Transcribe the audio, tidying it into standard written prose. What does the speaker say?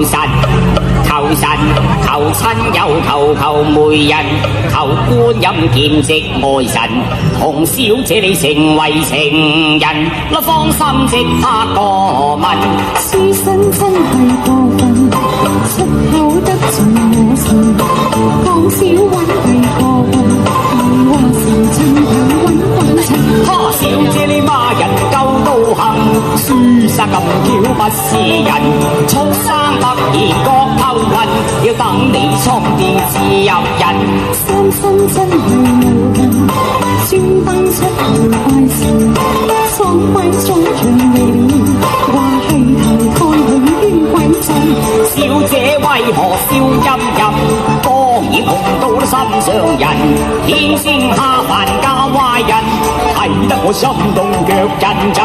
神，求神，求親友，求媒人，求觀音見識愛神，同小姐你成為情人，我放心即刻過問。師生真係過分，出口得罪我神，講小韻係過分，你話神真係揾塵。哈！小姐你罵人夠道行，書生咁巧不是人，畜生突然覺頭暈，要等你充電自入人。三生真係無人，專登出嚟拜神，爽快中場未了，話係投胎去冤鬼陣。小姐為何笑吟吟？當然紅到心上人，天仙下凡嫁壞人，睇得我心動腳震震。